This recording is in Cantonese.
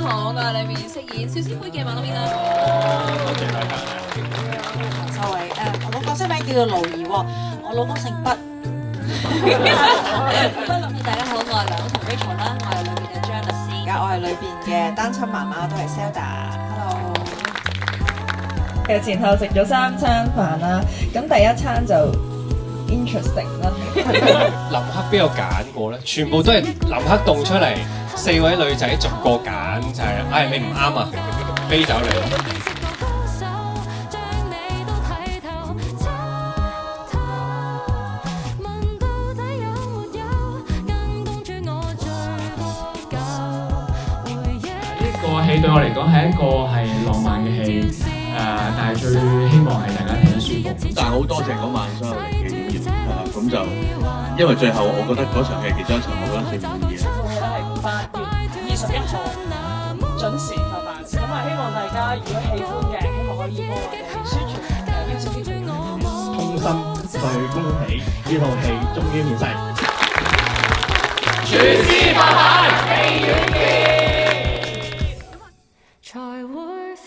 好，我係裏面飾演小師妹嘅馬面啦。多謝大家。黃秀慧我個角色名叫做盧兒喎，我老公姓畢。大家好，我係梁同 Rachel 啦，我係裏面嘅張律師。而家我係裏邊嘅單親媽媽，都係 Selda。Hello。前後食咗3餐飯啦，咁第一餐就 interesting 啦。林克邊有揀過咧？全部都係林克動出嚟，4位女仔逐個揀，就係你唔啱啊，飛走你。呢個戲對我嚟講係一個係浪漫嘅戲，但係最希望係大家睇得舒服。但係好多謝嗰晚所有嚟嘅演員，咁就因為最後我覺得嗰場戲其中一場我覺得最滿意嘅。戲咧係8月21號準時發辦，咁啊希望大家如果喜歡嘅，希望可以幫我哋宣傳邀請啲朋友。衷心去恭喜呢套戲終於面世。全是發辦，戲院見。才會放